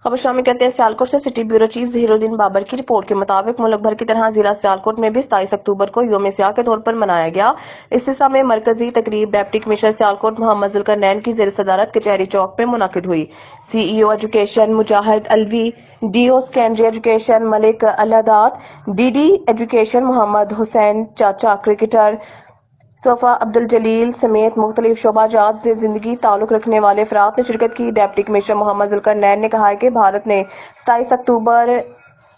खबर शामिल करते हैं सियालकोट से। City bureau chief Zahiruddin Babar की रिपोर्ट के मुताबिक मुल्क भर की तरह जिला सियालकोट में भी 27 अक्टूबर को यौम सियाह के तौर पर मनाया गया। इस सिलसिले में मरकजी तकरीब डिप्टी कमिश्नर सियालकोट मोहम्मद जुल्करनैन की ज़ेर सदारत कचहरी चौक में मुनक्किद हुई। CEO education Mujahid Alvi, DO secondary education Malik Alladad, DD education Mohammad Hussain Chacha, cricketer sofa Abdul जलील समेत मुख्तलिफ शोबाजात से जिंदगी ताल्लुक रखने वाले अफराद ने शिरकत की। डिप्टी कमिश्नर मोहम्मद जुल्करनैन ने कहा है कि भारत ने 27 अक्टूबर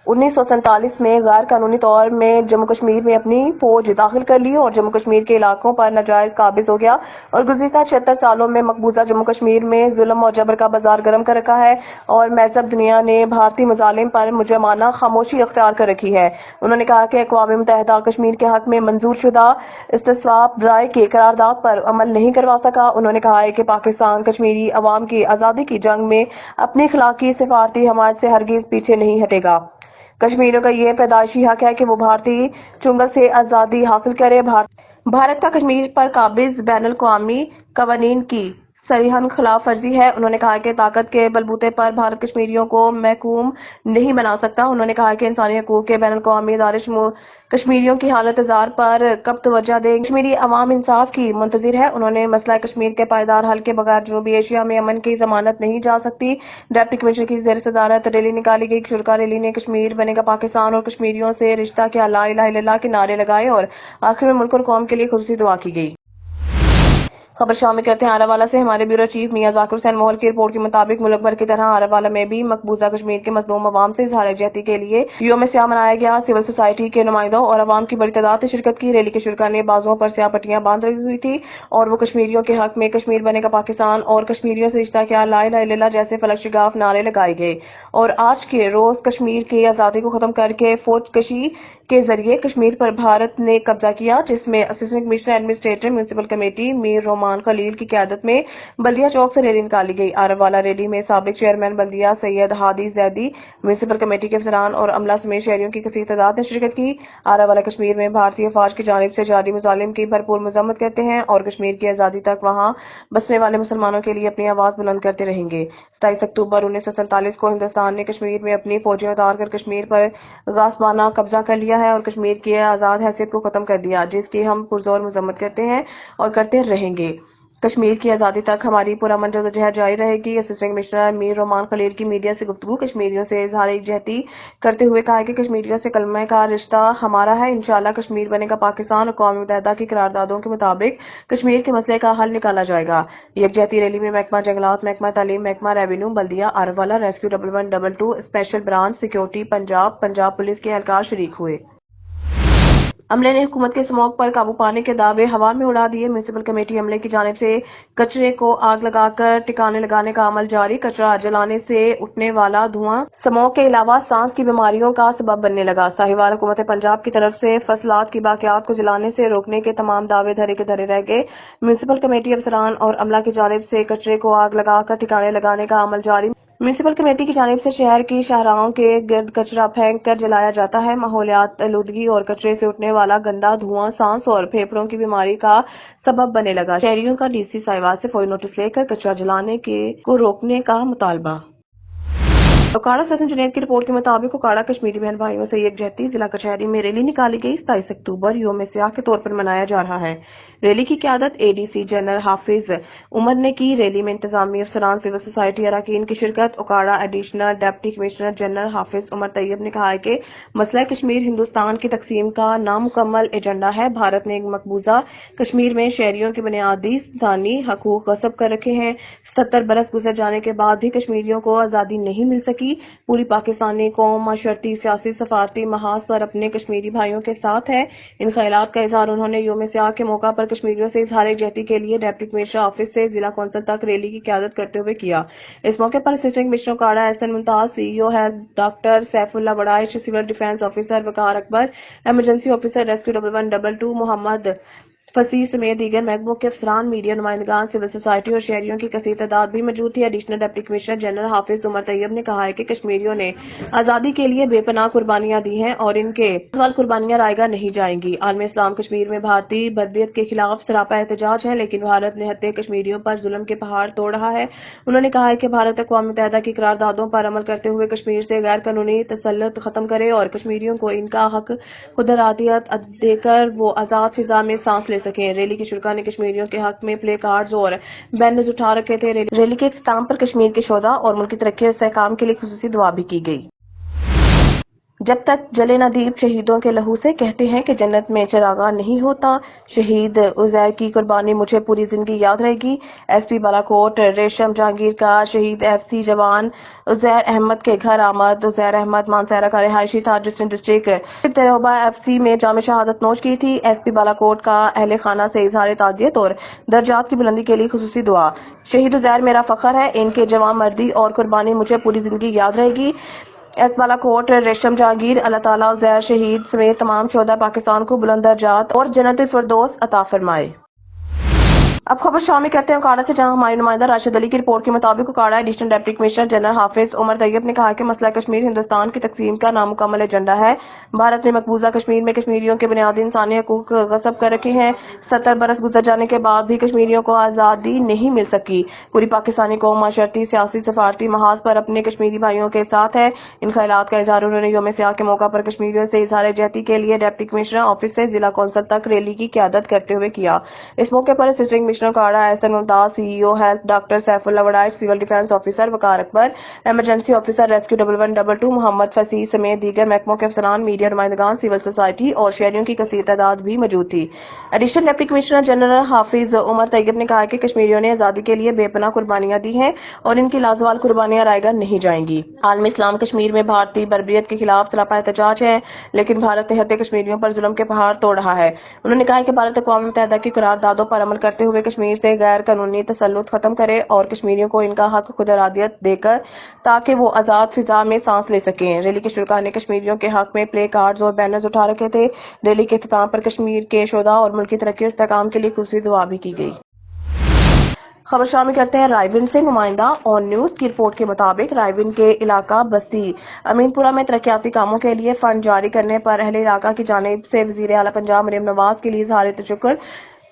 1947 में गैर कानूनी तौर में जम्मू कश्मीर में अपनी फौज दाखिल कर ली और जम्मू कश्मीर के इलाकों पर नाजायज काबिज हो गया और गुज़िश्ता 76 सालों में मकबूजा जम्मू कश्मीर में जुल्म और जबर का बाजार गर्म कर रखा है और महज़ब दुनिया ने भारतीय मज़ालिम पर मुजरमाना खामोशी अख्तियार कर रखी है। उन्होंने कहा कि अक़वाम मुत्तहिदा कश्मीर के हक में मंजूर शुदा इस्तिस्वाब राय के करारदाद पर अमल नहीं करवा सका। उन्होंने कहा है कि पाकिस्तान कश्मीरी अवाम की आज़ादी की जंग में अपनी अखलाकी सिफारती हमायत से हरगिज़ पीछे नहीं हटेगा। कश्मीरियों का ये पैदाइशी हक है कि वो भारतीय चुंगल से आज़ादी हासिल करे। भारत का कश्मीर पर काबिज बैनुल अक़वामी क़वानीन की सरीहन खिलाफ वर्जी है। उन्होंने कहा कि ताकत के बलबूते पर भारत कश्मीरियों को महकूम नहीं बना सकता। उन्होंने कहा कि इंसानी हकूक के बैनुल अक़वामी इदारे कश्मीरियों की हालत जार पर कब तवज्जो दें। कश्मीरी अवाम इंसाफ की मुंतजिर है। उन्होंने मसला कश्मीर के पायदार हल के बगैर जनूबी एशिया में अमन की जमानत नहीं जा सकती। डिप्टी कमिश्नर की ज़ेर सदारत रैली निकाली गई। शुरा रैली ने कश्मीर बनेगा पाकिस्तान और कश्मीरियों से रिश्ता क्या ला इलाहा इल्लल्लाह के नारे लगाए और आखिर में मुल्क और कौम के लिए खुसूसी दुआ की गई। खबर शामिल करते हैं आरावाला से। हमारे ब्यूरो चीफ मियां ज़ाकिर हुसैन मोहल की रिपोर्ट के मुताबिक मुल्क भर की तरह आरावाला में भी मकबूजा कश्मीर के मजलूम अवाम से इजहार यकजहती के लिए यौम सियाह मनाया गया। सिविल सोसाइटी के नुमाइंदों और अवाम की बड़ी तादाद ने शिरकत की। रैली के शुरका ने बाजुओं पर स्याह पट्टियां बांध रही हुई थी और वो कश्मीरियों के हक में कश्मीर बनेगा पाकिस्तान और कश्मीरियों से रिश्ता क्या ला इलाहा इल्लल्लाह जैसे फलक शिगाफ नारे लगाए गए और आज के रोज कश्मीर की आज़ादी को खत्म करके फौज कशी के जरिए कश्मीर पर भारत ने कब्जा किया, जिसमें assistant commissioner administrator municipal committee Mir Roman Khalil की क़यादत में बल्दिया चौक से रैली निकाली गई। आरावाला रैली में साबिक चेयरमैन बल्दिया सैयद हादी जैदी, म्यूनिसिपल कमेटी के अफसरान और अमला समेत शहरियों की कसीर तादाद ने शिरकत की। आरावाला कश्मीर में भारतीय फौज की जानिब से जारी मुजालिम की भरपूर मजम्मत करते हैं और कश्मीर की आज़ादी तक वहाँ बसने वाले मुसलमानों के लिए अपनी आवाज़ बुलंद करते रहेंगे। 27 अक्टूबर 1947 को हिंदुस्तान ने कश्मीर में अपनी फौजें उतार कर कश्मीर पर गासबाना कब्जा कर लिया है और कश्मीर की आज़ाद हैसियत को खत्म कर दिया, जिसकी हम पुरजोर मजम्मत करते हैं और करते रहेंगे। कश्मीर की आज़ादी तक हमारी पुरअमन जदोजहद जारी रहेगी। असिस्टेंट कमिश्नर मीर रोमान खलील की मीडिया से गुफ्तगू कश्मीरियों से इजहार यकजहती करते हुए कहा कि कश्मीरियों से कलमे का रिश्ता हमारा है। इंशाअल्लाह कश्मीर बनेगा पाकिस्तान और कौम मुत्तहिदा की करारदादों के मुताबिक कश्मीर के मसले का हल निकाला जाएगा। यकजहती रैली में महकमा जंगलात, महकमा तालीम, महकमा रेवेन्यू, बल्दिया, आरावाला, rescue 1112, special branch security Punjab police के एहलकार शरीक हुए। अमले ने हुकूमत के स्मोक पर काबू पाने के दावे हवा में उड़ा दिए। म्यूनिसिपल कमेटी अमले की जानिब से कचरे को आग लगाकर ठिकाने लगाने का अमल जारी। कचरा जलाने से उठने वाला धुआं स्मोक के अलावा सांस की बीमारियों का सबब बनने लगा। साहिवाल हुकूमत पंजाब की तरफ से फसलात की बाकियात को जलाने से रोकने के तमाम दावे धरे के धरे रह गए। म्यूनिसिपल कमेटी अफसरान और अमला की जानिब से कचरे को आग लगाकर ठिकाने लगाने का अमल जारी। म्यूनिसिपल कमेटी की जानिब से शहर की शाहराहों के गिर्द कचरा फेंक कर जलाया जाता है। माहौलियात आलूदगी और कचरे से उठने वाला गंदा धुआं सांस और फेफड़ों की बीमारी का सबब बनने लगा। शहरियों का DC साहिवाल से फौरी नोटिस लेकर कचरा जलाने को रोकने का मुतालबा। उकाड़ा सेशन जुनैद की रिपोर्ट के मुताबिक उकाड़ा कश्मीरी बहन भाइयों से यकजहती जिला कचहरी में रैली निकाली गई। 27 अक्टूबर यौम सियाह के तौर पर मनाया जा रहा है। रैली की क़यादत ADC जनरल हाफिज उमर ने की। रैली में इंतजामी अफसरान, सिविल सोसाइटी अरकान की शिरकत। Okara additional deputy commissioner general Hafiz Umar Tayyab ने कहा है कि मसला कश्मीर हिंदुस्तान की तकसीम का नामुकम्मल एजेंडा है। भारत ने मकबूजा कश्मीर में शहरियों के बुनियादी इंसानी हकूक गस्ब कर रखे हैं। 77 बरस गुजर जाने के बाद भी कश्मीरियों को आज़ादी नहीं मिल सकी। पूरी पाकिस्तानी कौम माशरती सियासी सफारती महाज पर अपने कश्मीरी भाइयों के साथ है। इन ख्यालात का इजहार उन्होंने यौम सियाह के मौका पर कश्मीरियों से इजहार यकजहती के लिए डिप्टी कमिश्नर ऑफिस से जिला कौंसिल तक रैली की क़यादत करते हुए किया। इस मौके पर assistant commissioner Okara Ahsan Mumtaz, CEO है doctor Saifullah Badaish, civil defence officer Waqar Akbar, emergency officer rescue 1112 Mohammad Fasih سمیت دیگر محکموں کے افسران، میڈیا نمائندگان، سول سوسائٹی اور شہریوں کی کثیر تعداد بھی موجود تھی۔ ایڈیشنل ڈپٹی کمشنر جنرل حافظ عمر طیب نے کہا ہے کہ کشمیریوں نے آزادی کے لیے بے پناہ قربانیاں دی ہیں اور ان کے سوال قربانیاں رائے گاہ نہیں جائیں گی۔ عالم اسلام کشمیر میں بھارتی بربریت کے خلاف سراپا احتجاج ہے، لیکن بھارت نہتے کشمیریوں پر ظلم کے پہاڑ توڑ رہا ہے۔ انہوں نے کہا ہے کہ بھارت اقوام متحدہ کی قراردادوں پر عمل کرتے ہوئے کشمیر سے غیر قانونی تسلط ختم کرے اور کشمیریوں کو ان کا حق خود ارادیت دے کر وہ آزاد فضا میں سانس لے سکیں۔ ریلی کی شرکاء نے کشمیریوں کے حق میں پلے کارڈز اور بینرز اٹھا رکھے تھے۔ ریلی کے اختتام پر کشمیر کے شہداء اور ملکی ترقی اور استحکام کے لیے خصوصی دعا بھی کی گئی۔ جب تک جلے نہ دیپ شہیدوں کے لہو سے، کہتے ہیں کہ جنت میں چراغاں نہیں ہوتا۔ شہید عزیر کی قربانی مجھے پوری زندگی یاد رہے گی۔ ایس پی بالاکوٹ ریشم جہانگیر کا شہید FC جوان عزیر احمد کے گھر آمد۔ عزیر احمد مانسہرہ کا رہائشی تھا جس نے ڈسٹرکٹ تروبہ FC میں جام شہادت نوش کی تھی۔ ایس پی بالاکوٹ کا اہل خانہ سے اظہار تعزیت اور درجات کی بلندی کے لیے خصوصی دعا۔ شہید عزیر میرا فخر ہے، ان کے جواں مردی اور قربانی مجھے پوری زندگی یاد رہے گی۔ ایس بالاکوٹ ریشم جہانگیر، اللہ تعالیٰ عزیر شہید سمیت تمام شہداء پاکستان کو بلند درجات اور جنت الفردوس عطا فرمائے۔ اب خبر شامل کرتے ہیں اکاڑا سے، جہاں ہماری نمائندہ راشد علی کی رپورٹ کے مطابق Okara additional deputy commissioner general حافظ عمر طیب نے کہا کہ مسئلہ کشمیر ہندوستان کی تقسیم کا نامکمل ایجنڈا ہے۔ بھارت نے مقبوضہ کشمیر میں کشمیریوں کے بنیادی انسانی حقوق غصب کر رکھے ہیں۔ 70 برس گزر جانے کے بعد بھی کشمیریوں کو آزادی نہیں مل سکی۔ پوری پاکستانی قوم معاشرتی، سیاسی، سفارتی محاذ پر اپنے کشمیری بھائیوں کے ساتھ ہے۔ ان خیالات کا اظہار انہوں نے یوم سیاہ کے موقع پر کشمیریوں سے اظہار یکجہتی کے لیے ڈپٹی کمشنر آفس سے ضلع کونسل تک ریلی کی قیادت کرتے ہوئے کیا۔ اس موقع پر اسسٹنٹ کمشنر اکاڑا احسن ممتاز، CEO health doctor Saif Ullah Warraich, civil defence officer وقار اکبر، ایمرجنسی آفیسر ریسکیو 1122 محمد فصیح سمیت دیگر محکموں کے افسران، میڈیا نمائندگان، سول سوسائٹی اور شہریوں کی کثیر تعداد بھی موجود تھی۔ ایڈیشنل ڈپٹی کمشنر جنرل حافظ عمر طیب نے کہا کہ کشمیریوں نے آزادی کے لیے بے پناہ قربانیاں دی ہیں اور ان کی لازوال قربانیاں رائے گاہ نہیں جائیں گی۔ عالم اسلام کشمیر میں بھارتی بربریت کے خلاف سراپا احتجاج ہے، لیکن بھارت نہتے کشمیریوں پر ظلم کے پہاڑ توڑ رہا ہے۔ انہوں نے کہا کہ بھارت اقوام متحدہ کی قراردادوں پر عمل کرتے ہوئے کشمیر سے غیر قانونی تسلط ختم کرے اور کشمیریوں کو ان کا حق خود ارادیت دے کر تاکہ وہ آزاد فضا میں سانس لے سکیں۔ ریلی کی شرکاء نے کشمیریوں کے حق میں پلے کارڈز اور بینرز اٹھا رکھے تھے۔ ریلی کے اختتام پر کشمیر کے شہداء اور ملکی ترقی اور استحکام کے لیے خصوصی دعا بھی کی گئی۔ خبر شامل کرتے ہیں رائے ونڈ سے، نمائندہ آن نیوز کی رپورٹ کے مطابق رائے ونڈ کے علاقہ بستی امین پورہ میں ترقیاتی کاموں کے لیے فنڈ جاری کرنے پر اہل علاقہ کی جانب سے وزیر اعلیٰ پنجاب مریم نواز کے لیے اظہار تشکر۔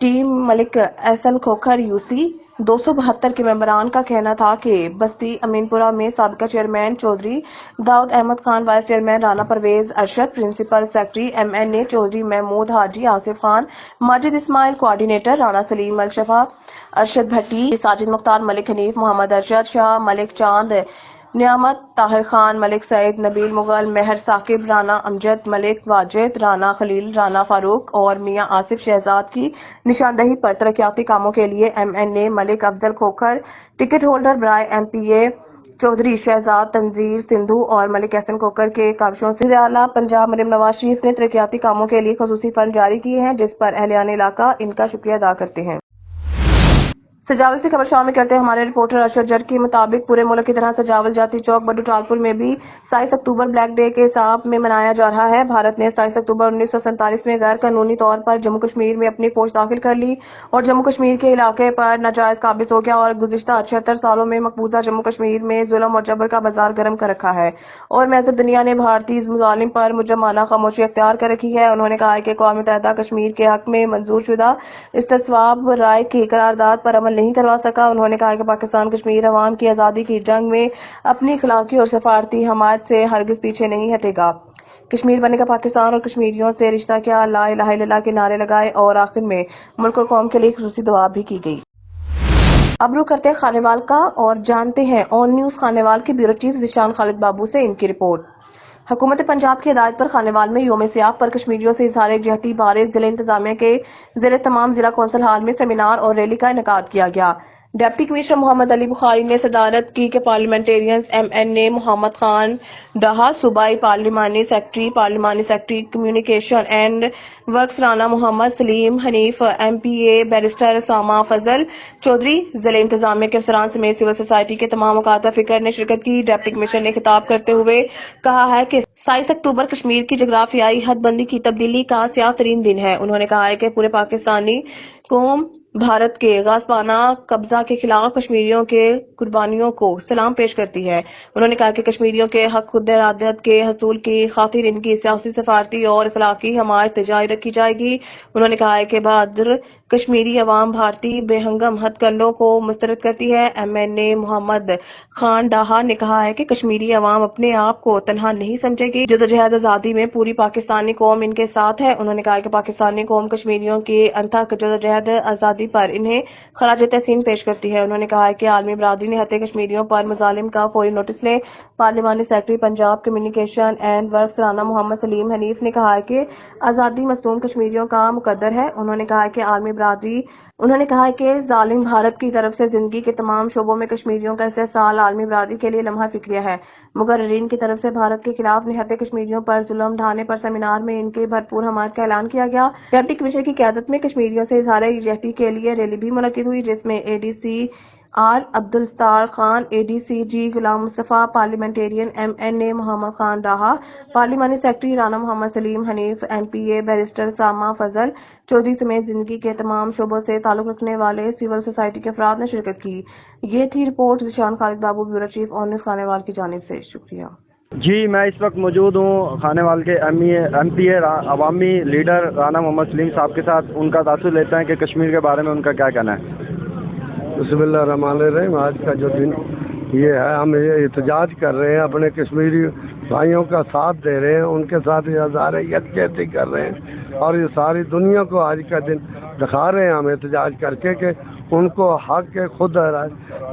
ٹیم ملک احسن کھوکھر UC 272 کے ممبران کا کہنا تھا کہ بستی امین پورہ میں سابقہ chairman Chaudhry Daud Ahmad Khan, vice chairman Rana Pervaiz Arshad, principal secretary MNA Chaudhry Mahmood Haji Asif Khan, Majid Ismail, coordinator Rana Saleem ملشفہ، ارشد بھٹی، ساجد مختار، ملک حنیف، محمد ارشد شاہ، ملک چاند، نعمت طاہر خان، ملک سعید، نبیل مغل، مہر ثاقب، رانا امجد، ملک واجد، رانا خلیل، رانا فاروق اور میاں آصف شہزاد کی نشاندہی پر ترقیاتی کاموں کے لیے MNA ملک افضل کھوکھر، ٹکٹ ہولڈر برائے MPA چودھری شہزاد تنزیر سندھو اور ملک احسن کھوکھر کے کاوشوں سے وزیر اعلیٰ پنجاب مریم نواز شریف نے ترقیاتی کاموں کے لیے خصوصی فنڈ جاری کیے ہیں، جس پر اہلِ علاقہ ان کا شکریہ ادا کرتے ہیں۔ سجاول سے خبر شامل کرتے ہیں ہمارے رپورٹر ارشد جٹ کے مطابق پورے ملک کی طرح سجاول جاتی چوک بڈو ٹالپور میں بھی 27 اکتوبر بلیک ڈے کے حساب میں منایا جا رہا ہے۔ بھارت نے 27 اکتوبر 1947 میں غیر قانونی طور پر جموں کشمیر میں اپنی فوج داخل کر لی اور جموں کشمیر کے علاقے پر ناجائز قابض ہو گیا اور گزشتہ 76 سالوں میں مقبوضہ جموں کشمیر میں ظلم اور جبر کا بازار گرم کر رکھا ہے اور محض دنیا نے بھارتی مظالم پر مجرمانہ خاموشی اختیار کر رکھی ہے۔ انہوں نے کہا کہ اقوام متحدہ کشمیر کے حق میں منظور شدہ استصواب رائے کی قرارداد پر عمل نہیں کروا سکا۔ انہوں نے کہا کہ پاکستان کشمیر عوام کی آزادی کی جنگ میں اپنی اخلاقی اور سفارتی حمایت سے ہرگز پیچھے نہیں ہٹے گا۔ کشمیر بنے گا پاکستان اور کشمیریوں سے رشتہ کیا، لا الہ الا اللہ کے نعرے لگائے اور آخر میں ملک اور قوم کے لیے خصوصی دعا بھی کی گئی۔ اب رخ کرتے ہیں خانیوال کا اور جانتے ہیں آن نیوز خانیوال کے بیورو چیف ذیشان خالد بابو سے ان کی رپورٹ۔ حکومت پنجاب کی ہدایت پر خانیوال میں یوم سیاہ پر کشمیریوں سے اظہار یکجہتی بارے ضلع انتظامیہ کے زیر تمام ضلع کونسل ہال میں سیمینار اور ریلی کا انعقاد کیا گیا۔ ڈپٹی کمشنر محمد علی بخاری نے صدارت کی کہ پارلیمنٹیرینز MNA محمد خان ڈاہا، صوبائی پارلیمانی secretary communication and works Rana Muhammad Saleem Hanif, MPA barrister Usama Fazal Chaudhry, ضلع انتظامیہ کے افسران سمیت سول سوسائٹی کے تمام اقوام فکر نے شرکت کی۔ ڈپٹی کمشنر نے خطاب کرتے ہوئے کہا ہے کہ 27 अक्टूबर कश्मीर की जगराफियाई हदबंदी की तब्दीली का स्याह तरीन दिन है। उन्होंने कहा है कि पूरे पाकिस्तानी कौम भारत के गासबाना कब्जा के खिलाफ कश्मीरियों के कुर्बानियों को सलाम पेश करती है। उन्होंने कहा कि कश्मीरियों के हक खुद इरादत के हसूल की खातिर इनकी सियासी, सफारती और अखलाकी हमायत जारी रखी जाएगी। उन्होंने कहा है कि बहादुर कश्मीरी अवाम भारतीय बेहंगम हथकंडों को मुस्तरद करती है। MNA मोहम्मद खान डाहा ने कहा है कि कश्मीरी अवाम अपने आप को तनहा नहीं समझेगी। जदोजहद आज़ादी में पूरी पाकिस्तानी कौम इनके साथ है। उन्होंने कहा कि पाकिस्तानी कौम कश्मीरियों की अनथक जदोजहद आज़ादी पर इन्हें खराज तहसीन पेश करती है। उन्होंने कहा है कि आलमी बरादरी ने हत्या कश्मीरियों पर मुजालिम का फौरी नोटिस ले। पार्लिमानी secretary Punjab communication and works Rana Mohammad Saleem Hanif ने कहा है कि आज़ादी मज़लूम कश्मीरियों का मुकद्दर है। उन्होंने कहा कि जालिम भारत की तरफ से जिंदगी के तमाम शोबों में कश्मीरियों का इस्तेहसाल आलमी बरादरी के लिए लम्हा फिक्रिया है। मुकर्रिरीन की तरफ से भारत के खिलाफ निहत्ते कश्मीरियों पर जुल्म ढाने पर सेमिनार में इनके भरपूर हमायत का ऐलान किया गया। डिप्टी कमिश्नर की क़यादत में कश्मीरियों से इजहार यकजहती के लिए रैली भी मुनक्किद हुई, जिसमें ADC R Abdul Sattar Khan, ADCG Ghulam Mustafa, parliamentarian MNA Mohammad Khan Daha, पार्लिमानी secretary Rana Mohammad Saleem Hanif, MPA barrister Sama Fazal Chaudhary समेत जिंदगी के तमाम शोबों से ताल्लुक रखने वाले सिविल सोसाइटी के अफराद ने शिरकत की। ये थी report Zeeshan Khalid Babu, bureau chief on news Khanewal की जानिब से। शुक्रिया जी। मैं इस वक्त मौजूद हूँ खानेवाल के MPA अवामी लीडर राना मोहम्मद सलीम साहब के साथ। उनका तासुर लेते हैं कि कश्मीर के बारे में उनका क्या कहना है। बिस्मिल्लाहिर्रहमानिर्रहीम। आज का जो दिन ये है, हम ये एहतजाज कर रहे हैं, अपने कश्मीरी भाइयों का साथ दे रहे हैं, उनके साथ इज़हार यकजहती कर रहे हैं और ये सारी दुनिया को आज का दिन दिखा रहे हैं हम एहतजाज करके कि उनको हक खुद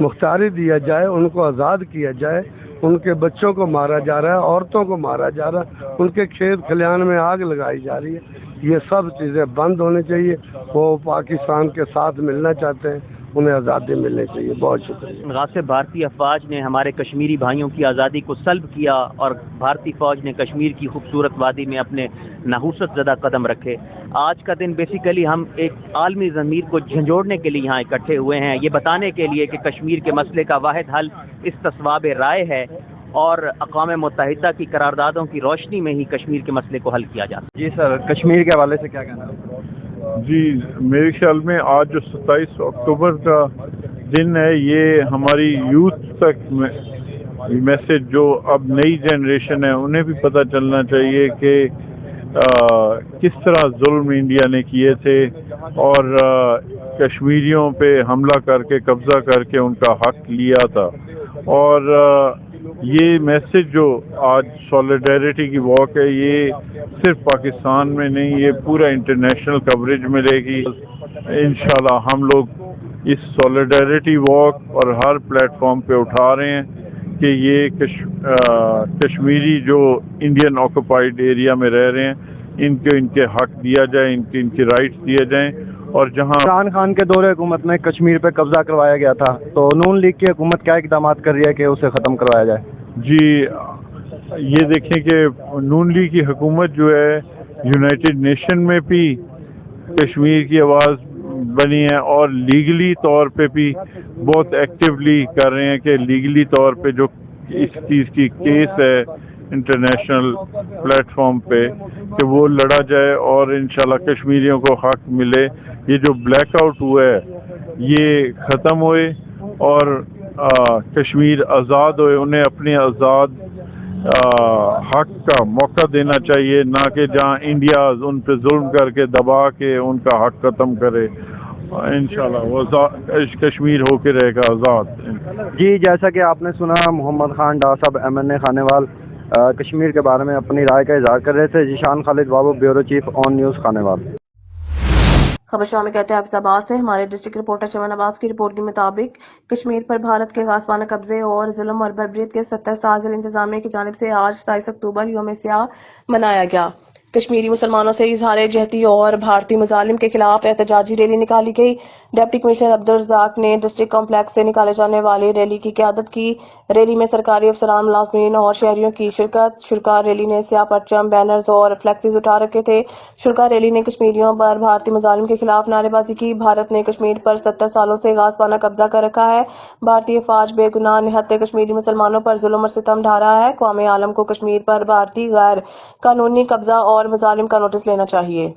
मुख्तारी दिया जाए, उनको आज़ाद किया जाए। उनके बच्चों को मारा जा रहा है, औरतों को मारा जा रहा है, उनके खेत खलिहान में आग लगाई जा रही है। ये सब चीज़ें बंद होनी चाहिए। वो पाकिस्तान के साथ मिलना चाहते हैं, उन्हें आज़ादी मिलनी चाहिए। बहुत शुक्रिया। गासिब भारतीय अफवाज ने हमारे कश्मीरी भाइयों की आज़ादी को सल्ब किया और भारतीय फ़ौज ने कश्मीर की खूबसूरत वादी में अपने नहूसत ज़दा कदम रखे। आज का दिन बेसिकली हम एक आलमी ज़मीर को झंझोड़ने के लिए यहाँ इकट्ठे हुए हैं, ये बताने के लिए कि कश्मीर के मसले का वाहिद हल इस्तिस्वाब राय है और अक़वाम मुत्तहिदा की करारदादों की रोशनी में ही कश्मीर के मसले को हल किया जाता है। जी सर, कश्मीर के हवाले से क्या कहना है? जी, मेरे ख्याल में आज जो 27 अक्टूबर का दिन है, ये हमारी यूथ तक मैसेज, जो अब नई जनरेशन है उन्हें भी पता चलना चाहिए कि किस तरह जुल्म इंडिया ने किए थे और कश्मीरियों पे हमला करके कब्जा करके उनका हक लिया था। और ये मैसेज जो आज सॉलिडेरिटी की वॉक है, ये सिर्फ पाकिस्तान में नहीं, ये पूरा इंटरनेशनल कवरेज मिलेगी इंशाल्लाह। हम लोग इस सॉलिडेरिटी वॉक और हर प्लेटफॉर्म पे उठा रहे हैं कि ये कश्मीरी जो इंडियन ऑक्युपाइड एरिया में रह रहे हैं, इनको इनके हक दिया जाए, इनके राइट्स दिए जाएं। और जहां इमरान खान के दौरे हुकूमत में कश्मीर पे कब्जा करवाया गया था, तो नून लीग की हुकूमत क्या इकदाम कर रही है कि उसे खत्म करवाया जाए? जी, ये देखें कि नून लीग की हुकूमत जो है यूनाइटेड नेशन में भी कश्मीर की आवाज़ बनी है और लीगली तौर पे भी बहुत एक्टिवली कर रहे हैं कि लीगली तौर पे जो इस चीज़ की केस है इंटरनेशनल प्लेटफॉर्म पे, कि वो लड़ा जाए और इंशाल्लाह कश्मीरियों को हक मिले। ये जो ब्लैकआउट हुआ है ये ख़त्म होए और कश्मीर आज़ाद होए। उन्हें अपने आज़ाद हक का मौका देना चाहिए, ना कि जहाँ इंडिया उन पे जुल्म करके दबा के उनका हक ख़त्म करे। इंशाल्लाह वो कश्मीर होके रहेगा आज़ाद। जी, जैसा कि आपने सुना, मोहम्मद खान डाहा साहब MNA खानेवाल कश्मीर के बारे में अपनी राय का इजहार कर रहे थे। Zeeshan Khalid Babu, bureau chief on news Khanewal. खबर शामिल कहते हैं हाफिज आबाद से। हमारे डिस्ट्रिक्ट रिपोर्टर चमन अब्बास की रिपोर्ट के मुताबिक कश्मीर पर भारत के गासबाना कब्जे और जुल्म और बर्बरियत के 70 साल से इंतजामिया की जानिब से आज 27 अक्टूबर यौम स्याह मनाया गया। कश्मीरी मुसलमानों से इजहार यकजहती और भारतीय मुजालिम के खिलाफ एहतजाजी रैली निकाली गई। डिप्टी कमिश्नर अब्दुल रज़ाक ने डिस्ट्रिक्ट कॉम्प्लेक्स से निकाले जाने वाली रैली की क़यादत की। रैली में सरकारी अफसरान, मुलाज़मीन और शहरियों की शिरकत। शुरा रैली ने स्याह परचम, बैनर्स और फ्लेक्सीज उठा रखे थे। शुरा रैली ने कश्मीरियों पर भारतीय मुजालिम के खिलाफ नारेबाजी की। भारत ने कश्मीर पर 70 सालों से गाज़बाना कब्जा कर रखा है। भारतीय फौज बेगुनाह निहत्ते कश्मीरी मुसलमानों पर जुल्म और सितम ढा रहा है। कौम आलम को कश्मीर पर भारतीय गैर कानूनी कब्जा और मुजालिम का नोटिस लेना चाहिए।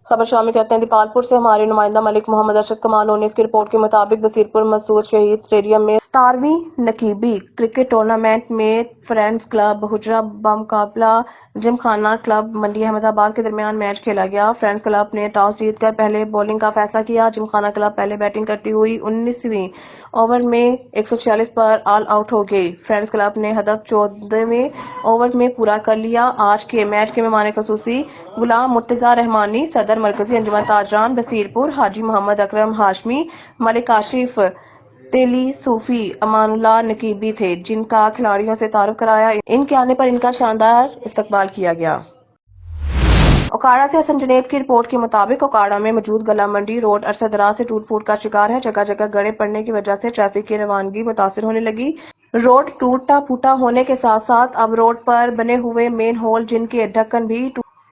खबर शामिल करते हैं दीपालपुर से। हमारे नुमाइंदा मलिक मोहम्मद अरशद कमाल उन्नीस की रिपोर्ट के मुताबिक बसीरपुर मसूद शहीद स्टेडियम में 17वीं नकीबी क्रिकेट टूर्नामेंट में फ्रेंड्स क्लब हुजरा बमुकाबला जिमखाना क्लब मंडी अहमदाबाद के दरमियान मैच खेला गया। फ्रेंड्स क्लब ने टॉस जीतकर पहले बॉलिंग का फैसला किया। जिमखाना क्लब पहले बैटिंग करती हुई 19वीं ओवर में 146 पर ऑल आउट हो गई। फ्रेंड्स क्लब ने हदफ 14वें ओवर में पूरा कर लिया। आज के मैच के मेहमान खसूसी गुलाम मुर्तजा रहमानी, सदर मरकजी अंजुमन ताजरान बसीरपुर, हाजी मोहम्मद अकरम हाशमी, मलिक आशिफ तेली सूफी, अमानुल्लाह नकीबी थे, जिनका खिलाड़ियों से तारुफ कराया। इनके आने पर इनका शानदार इस्तकबाल किया गया। ओकाड़ा से हसन जुनेद की रिपोर्ट के मुताबिक ओकाड़ा में मौजूद गला मंडी रोड अरसा दराज से टूट फूट का शिकार है। जगह जगह गड़े पड़ने की वजह से ट्रैफिक की रवानगी मुतासिर होने लगी। रोड टूटा फूटा होने के साथ साथ अब रोड पर बने हुए मेन होल जिनके ढक्कन भी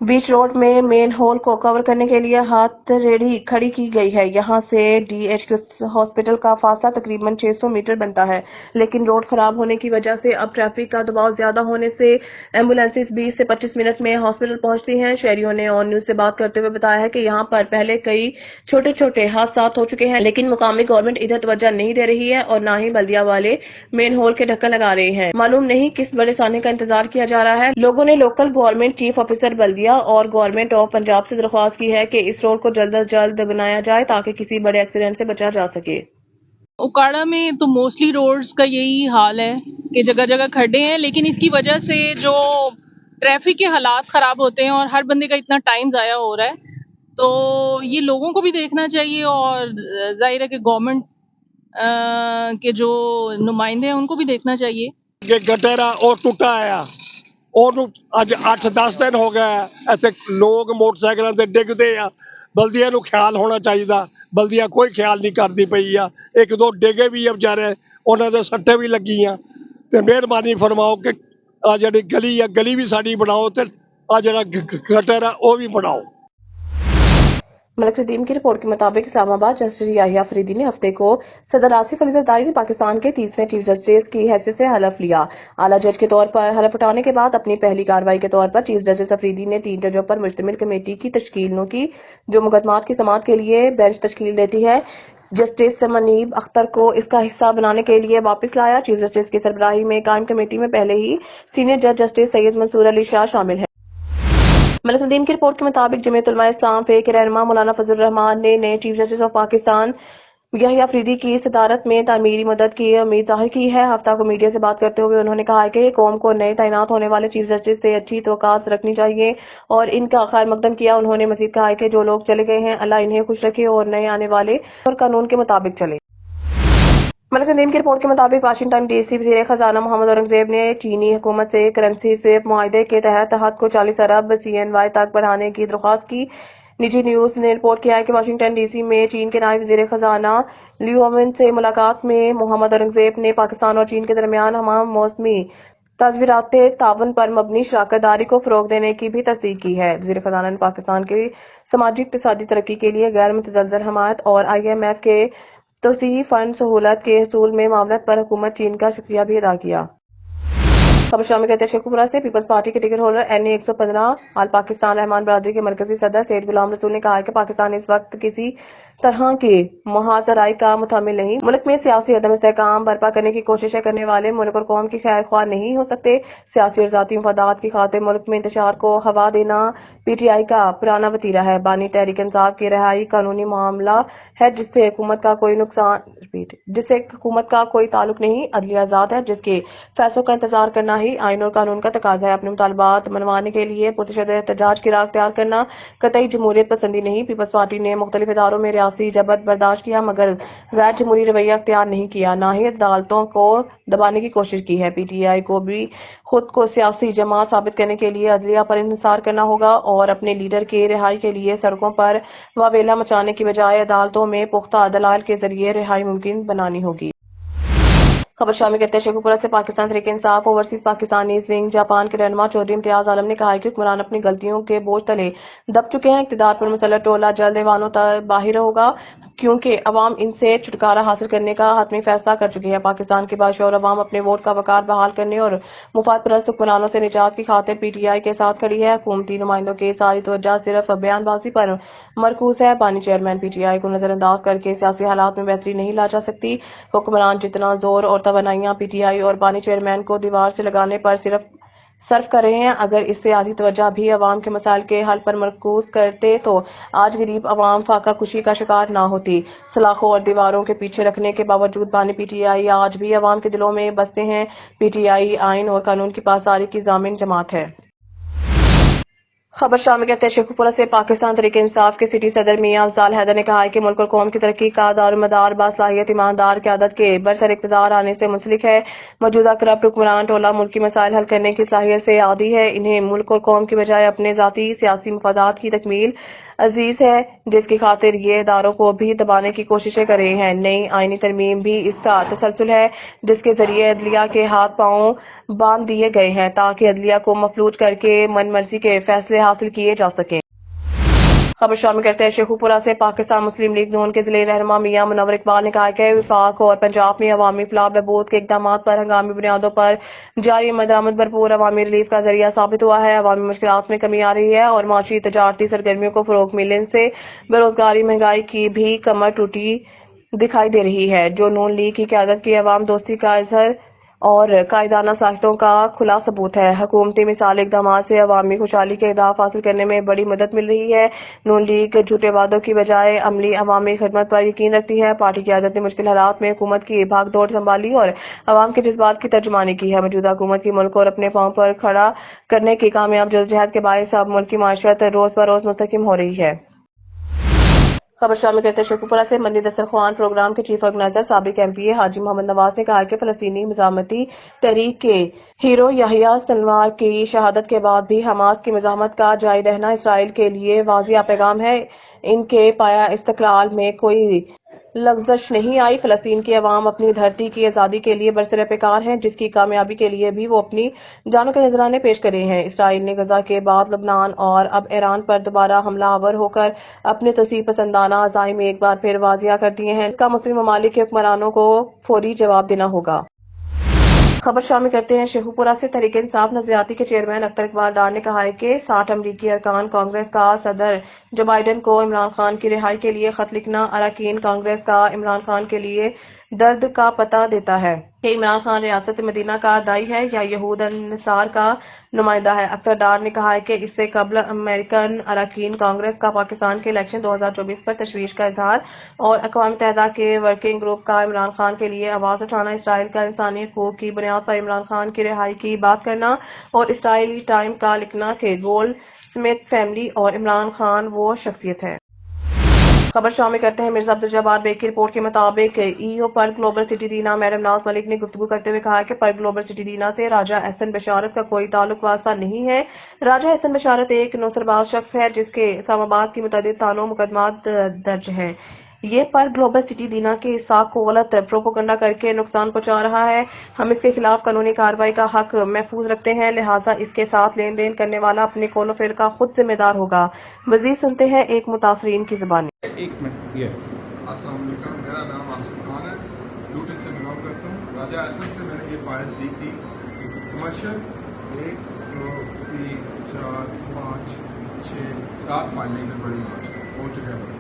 बीच रोड में मेन होल को कवर करने के लिए हाथ रेडी खड़ी की गई है। यहां से DHQ हॉस्पिटल का फासला तकरीबन 600 मीटर बनता है, लेकिन रोड खराब होने की वजह से अब ट्रैफिक का दबाव ज्यादा होने से एम्बुलेंसेस 20 से 25 मिनट में हॉस्पिटल पहुंचती हैं। शहरियों ने ऑन न्यूज से बात करते हुए बताया है कि यहां पर पहले कई छोटे छोटे हादसा हो चुके हैं, लेकिन मुकामी गवर्नमेंट इधर तवज्जो नहीं दे रही है और न ही बल्दिया वाले मेन होल के ढक्कन लगा रहे हैं। मालूम नहीं किस बड़े साने का इंतजार किया जा रहा है। लोगों ने लोकल गवर्नमेंट चीफ ऑफिसर बल्दिया और गवर्नमेंट ऑफ पंजाब से दरख्वास्त की है कि इस रोड को जल्द अज जल्द बनाया जाए ताकि किसी बड़े एक्सीडेंट से बचा जा सके। ओकाड़ा में तो मोस्टली रोड्स का यही हाल है कि जगह जगह खड्डे हैं, लेकिन इसकी वजह से जो ट्रैफिक के हालात ख़राब होते हैं और हर बंदे का इतना टाइम ज़ाया हो रहा है, तो ये लोगों को भी देखना चाहिए और जाहिर है कि गवर्नमेंट के जो नुमाइंदे हैं उनको भी देखना चाहिए कि गटेरा और टुटा आया और ਅੱਜ 8-10 ਦਿਨ ਹੋ ਗਏ ਇੱਥੇ ਲੋਕ ਮੋਟਰਸਾਈਕਲਾਂ ਤੇ ਡਿੱਗਦੇ ਆ। ਬਲਦੀਆ ਨੂੰ ਖਿਆਲ ਹੋਣਾ ਚਾਹੀਦਾ, ਬਲਦੀਆ ਕੋਈ ਖਿਆਲ ਨਹੀਂ ਕਰਦੀ ਪਈ ਆ। ਇੱਕ ਦੋ ਡਿੱਗੇ ਵੀ ਆ ਵਿਚਾਰੇ, ਉਹਨਾਂ ਦੇ ਸੱਟੇ ਵੀ ਲੱਗੀਆਂ। ਤੇ ਮਿਹਰਬਾਨੀ ਫਰਮਾਓ ਕਿ ਆ ਜਿਹੜੀ ਗਲੀ ਆ ਗਲੀ ਵੀ ਸਾਡੀ ਬਣਾਓ ਤੇ ਆ ਜਿਹੜਾ ਗਟਰ ਆ ਉਹ ਵੀ ਬਣਾਓ। मलिक नदीम की रिपोर्ट के मुताबिक इस्लामाबाद जस्टिस याहिया फरीदी ने हफ्ते को सदर आसिफ अली जरदारी ने पाकिस्तान के 30वें चीफ जस्टिस की हैसियत से हलफ लिया। आला जज के तौर पर हलफ उठाने के बाद अपनी पहली कार्रवाई के तौर पर चीफ जस्टिस अफरीदी ने 3 जजों पर मुश्तमिल कमेटी की तश्कील की, जो मुकदमात की समाअत के लिए बेंच तश्कील देती है। जस्टिस मनीब अख्तर को इसका हिस्सा बनाने के लिए वापस लाया। चीफ जस्टिस की सरबराही में कायम कमेटी में पहले ही सीनियर जज जस्टिस सैयद मंसूर अली शाह शामिल है। मलिक नदीम की रिपोर्ट के मुताबिक जमीयत उलमा इस्लाम फे के रहनुमा मौलाना फजल रहमान ने नए chief justice of Pakistan Yahya Faridi की सदारत में तामीरी मदद की उम्मीद जाहिर की है। हफ्ता को मीडिया से बात करते हुए उन्होंने कहा कि कौम को नए तैनात होने वाले चीफ जस्टिस से अच्छी तवक्कात रखनी चाहिए और इनका खैर मकदम किया। उन्होंने मजीद कहा कि जो लोग चले गए हैं अल्लाह इन्हें खुश रखे और नए आने वाले और कानून के मुताबिक चले। मलिक नदीम की रिपोर्ट के मुताबिक वाशिंगटन DC वज़ीर खजाना मोहम्मद औरंगजेब ने चीनी हुकूमत से करेंसी स्वेप मुआहदे के तहत हद को 40 अरब CNY तक बढ़ाने की दरख्वास्त की। निजी न्यूज ने रिपोर्ट किया है कि वाशिंगटन DC में चीन के नायब वज़ीर खजाना लियोमिन से मुलाकात में मोहम्मद औरंगजेब ने पाकिस्तान और चीन के दरमियान हमाम मौसमी तज़वीरात तावन पर मबनी शराकतदारी को फ़रोग देने की भी तस्दीक की है। वज़ीर खजाना ने पाकिस्तान की समाजी इक़्तिसादी तरक्की के लिए गैर मुतज़लज़ल हमायत और IMF के तोसीही फंड सहूलत के हसूल में मामलत पर हुकूमत चीन का शुक्रिया भी अदा किया। खबर शामिल करते हैं शेखुपुरा से। पीपल्स पार्टी के टिकट होल्डर NA 115 आल पाकिस्तान रहमान बरादरी के मरकजी सदर सैयद गुलाम रसूल ने कहा है कि पाकिस्तान इस वक्त किसी तरह के मुहासराई का मुतामिल नहीं। मुल्क में सियासी अदम इस्तेहकाम बर्पा करने की कोशिशें करने वाले मुल्क और कौम की खैर ख्वाह नहीं हो सकते। सियासी और ज़ाती मफादात की खातिर मुल्क में इंतशार को हवा देना PTI का पुराना वतीरा है। बानी तहरीक इंसाफ की रिहाई कानूनी मामला है जिससे हुकूमत का कोई ताल्लुक नहीं। अदलिया आज़ाद है जिसके फैसलों का इंतजार करना ही आइन और कानून का तकाजा है। अपने मुतालबात मनवाने के लिए पुरतशद्दुद एहतजाज की राह अख्तियार करना कतई जमहूरियत पसंदी नहीं। पीपल्स पार्टी ने मुख्तलिफ इदारों में सियासी जबर बर्दाश्त किया मगर गैर जमहूरी रवैया अख्तियार नहीं किया, ना ही अदालतों को दबाने की कोशिश की है। पीटीआई को भी खुद को सियासी जमात साबित करने के लिए अदलिया पर इंहिसार करना होगा और अपने लीडर के रिहाई के लिए सड़कों पर वावेला मचाने की बजाय अदालतों में पुख्ता दलाल के जरिए रिहाई मुमकिन बनानी होगी। खबर शामिल करते हैं शेखुपुरा से Pakistan Tehreek Insaf overseas Pakistani wing Japan के रहनुमा चौधरी इम्तियाज आलम ने कहा है कि हुक्मरान अपनी गलतियों के बोझ तले दब चुके हैं। इक़्तिदार पर मुसल्लत टोला जल्द ऐवानों तक बाहिर होगा क्योंकि अवाम इनसे छुटकारा हासिल करने का हतमी फैसला कर चुकी है। पाकिस्तान के बादशाह और अवाम अपने वोट का वकार बहाल करने और मुफाद परस्त हुक्मरानों से निजात की खातिर पीटीआई के साथ खड़ी है। हुकूमती नुमाइंदों की सारी तवज्जो सिर्फ बयानबाजी पर मरकूज है। बानी चेयरमैन पीटीआई को नजरअंदाज करके सियासी हालात में बेहतरी नहीं ला जा सकती। हुक्मरान जितना जोर और तवानाइयां पीटीआई और बानी चेयरमैन को दीवार से लगाने पर सिर्फ सर्फ कर रहे हैं, अगर इससे आधी तवज्जो भी अवाम के मसाइल के हल पर मरकूज करते तो आज गरीब अवाम फाका कुशी का शिकार ना होती। सलाखों और दीवारों के पीछे रखने के बावजूद बानी पीटीआई आज भी अवाम के दिलों में बसते हैं। पीटीआई आइन और कानून की पासदारी की जामिन जमात है। खबर शामिल करते हैं शेखुपुरा से पाकिस्तान तहरीक इंसाफ के सिटी सदर मियां अफजाल हैदर ने कहा है कि मुल्क और कौम की तरक्की का दारोमदार बासलाहियत ईमानदार क़यादत के बरसर इक़्तिदार आने से मुंसलिक है। मौजूदा करप्ट हुक्मरान टोला मुल्की मसाइल हल करने की सलाहियत से आदी है। इन्हें मुल्क और कौम की बजाय अपने ज़ाती सियासी मफादात की तकमील अजीज है, जिसकी खातिर ये इदारों को भी दबाने की कोशिशें कर रहे हैं। नई आईनी तरमीम भी इसका तसलसल है, जिसके जरिए अदलिया के हाथ पांव बांध दिए गए हैं ताकि अदलिया को मफलूज करके मनमर्जी के फैसले हासिल किए जा सकें। खबर शामिल करते हैं शेखुपुरा से पाकिस्तान मुस्लिम लीग जोन के जिले रहनुमा मियां मुनव्वर इकबाल ने कहा कि विफाक और पंजाब में अवामी फलाह बहबूद के इकदाम पर हंगामी बुनियादों पर जारी मदरामद भरपूर अवामी रिलीफ का जरिया साबित हुआ है। अवामी मुश्किलात में कमी आ रही है और माशी तजारती सरगर्मियों को फरोग मिलने से बेरोजगारी महंगाई की भी कमर टूटी दिखाई दे रही है, जो नून लीग की क़यादत की अवाम दोस्ती का इजहार और कायदाना साख्तों का खुला सबूत है। हुकूमती मिसाल इकदाम से अवामी खुशहाली के अहदाफ हासिल करने में बड़ी मदद मिल रही है। नून लीग झूठे वादों की बजाय अमली अवामी खिदमत पर यकीन रखती है। पार्टी की क़यादत ने मुश्किल हालात में हुकूमत की भाग दौड़ संभाली और अवाम के जज्बात की तर्जुमानी की है। मौजूदा हुकूमत की मुल्क और अपने पांव पर खड़ा करने की कामयाब जद्दोजहद के बायस अब मुल्क की माशरत रोज ब रोज मुस्तहकम हो रही है। खबर शामिल करते हैं शेखुपुरा से मंदी दस्तरख्वान प्रोग्राम के चीफ ऑर्गेनाइजर साबिक एमपीए हाजी मोहम्मद नवाज ने कहा कि फलस्तीनी मज़ाहमती तहरीक के हीरो याहिया सिनवार की शहादत के बाद भी हमास की मज़ाहमत का जारी रहना इसराइल के लिए वाज़िया पैगाम है। इनके पाया इस्तक़लाल में कोई लग़ज़श नहीं आई। फ़लस्तीन की अवाम अपनी धरती की आज़ादी के लिए बरसर पेकार हैं, जिसकी कामयाबी के लिए भी वो अपनी जानों के नजराने पेश कर रहे हैं। इसराइल ने गजा के बाद लबनान और अब ईरान पर दोबारा हमलावर होकर अपने तौसीब पसंदाना अज़ाइम एक बार फिर वाज़िया कर दिए हैं। इसका मुस्लिम ममालिक के हुक्मरानों को फौरी जवाब देना होगा। खबर शामिल करते हैं शेखुपुरा से तहरीक इंसाफ नजरियाती के चेयरमैन अख्तर इकबाल डार ने कहा है कि 60 अमरीकी अरकान कांग्रेस का सदर जो बाइडन को इमरान खान की रिहाई के लिए खत लिखना अरकान कांग्रेस का इमरान खान के लिए दर्द का पता देता है कि इमरान खान रियासत मदीना का दाई है या यहूद निसार का नुमाइंदा है। अख्तर डार ने कहा है कि इससे कबल अमेरिकन अरकान कांग्रेस का पाकिस्तान के इलेक्शन 2024 पर तशवीश का इजहार और अक़वाम मुत्तहिदा के वर्किंग ग्रुप का इमरान खान के लिए आवाज उठाना, इसराइल का इंसानी हकूक की बुनियाद पर इमरान खान की रिहाई की बात करना और इसराइली टाइम का लिखना कि गोल्ड स्मिथ फैमिली और इमरान खान वो शख्सियत है। खबर शामिल करते हैं मिर्जा अब्दुल जब्बार बेग की रिपोर्ट के मुताबिक ईओ पर ग्लोबल सिटी दीना मैडम नाज मलिक ने गुफ्तगू करते हुए कहा कि पर ग्लोबल सिटी दीना से राजा एहसन बशारत का कोई ताल्लुक वास्ता नहीं है। राजा एहसन बशारत एक नौसरबाज शख्स है जिसके इस्लामाबाद की मुतअद्दिद थानों मुकदमात दर्ज हैं। ये पर ग्लोबल सिटी दीना के इसाक को गलत प्रोपोगंडा करके नुकसान पहुंचा रहा है। हम इसके खिलाफ कानूनी कार्रवाई का हक महफूज रखते हैं, लिहाजा इसके साथ लेन देन करने वाला अपने कौलो फेल का खुद जिम्मेदार होगा। मजीद सुनते हैं एक मुतासरीन की जुबानी। अस्सलाम वालेकुम, मेरा नाम आसिफ खान है, लूटन से बिलोंग करता हूँ। राजा एहसन से मैंने ये फाइल्स ली थी कमर्शियल 1 2 3 4 5 6 7 फाइलें इधर बड़ी पहुँच चुके हैं।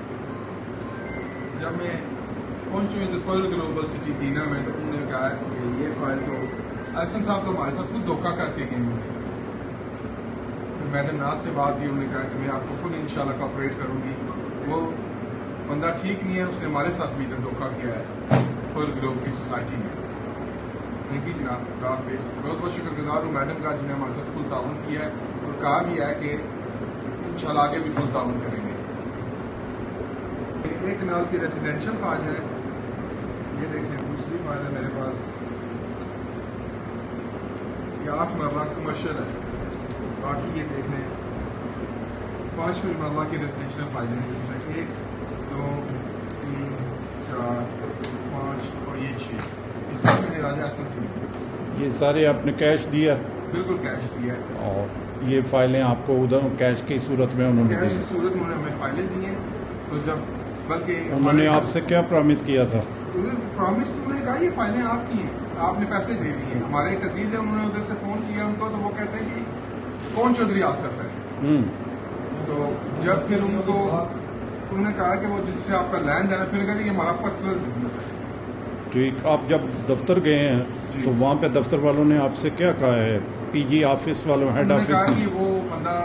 जब मैं पहुंची तो पर ग्लोबल सिटी दीना में तो उन्होंने कहा कि ये फाइल तो एहसन साहब तो हमारे साथ खुद धोखा करके गए होंगे। मैडम नाज से बात की, उन्होंने कहा कि मैं आपको फुल इंशाल्लाह कोऑपरेट करूंगी। वो बंदा ठीक नहीं है, उसने हमारे साथ भी इधर धोखा किया है पर ग्लोब की सोसाइटी में। थैंक यू जनाब, हाफिज़। बहुत बहुत शुक्रगुजार हूँ मैडम का जिन्हें हमारे साथ फुल ताउन किया है और कहा भी है कि इंशाल्लाह आगे भी फुल ताउन करेंगे। ایک کنال کی ریزیڈینشیل فائل ہے, یہ دیکھیں دوسری فائل ہے میرے پاس, یہ 8 مرلہ کمرشل ہے, باقی یہ دیکھ لیں 5 مرلہ کی ریزیڈینشیل فائل ہیں, 1 2 3 4 5 اور یہ 6, یہ سب میں نے راجہ احسن سے. یہ سارے آپ نے کیش دیا؟ بالکل کیش دیا ہے. اور یہ فائلیں آپ کو ادھر کیش کی صورت میں انہوں نے کیش کی صورت میں ہمیں فائلیں دی ہیں, تو جب بلکہ انہوں نے آپ سے کیا پرامس کیا تھا؟ پرامس انہوں نے کہا یہ فائلیں آپ کی ہیں, آپ نے پیسے دے دیے. ہمارے ایک عزیز ہیں, انہوں نے ادھر سے فون کیا ان کو, تو وہ کہتے ہیں کہ کون چودھری آصف ہے. تو جب پھر ان کو انہوں نے کہا کہ وہ جن سے آپ کا لین جانا, پھر کہا یہ ہمارا پرسنل بزنس ہے. ٹھیک, آپ جب دفتر گئے ہیں تو وہاں پہ دفتر والوں نے آپ سے کیا کہا ہے؟ پی جی آفس والوں, ہیڈ آفس نے کہا کہ وہ بندہ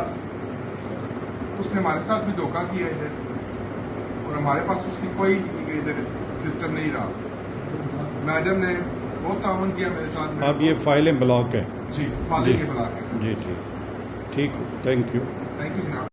اس نے ہمارے ساتھ بھی دھوکہ کیا ادھر, اور ہمارے پاس اس کی کوئی ادھر سسٹم نہیں رہا. میڈم نے بہت تعاون کیا میرے ساتھ. اب یہ فائلیں بلاک ہیں؟ جی, فائلیں یہ بلاک ہے. جی ٹھیک, تھینک یو. تھینک یو جناب.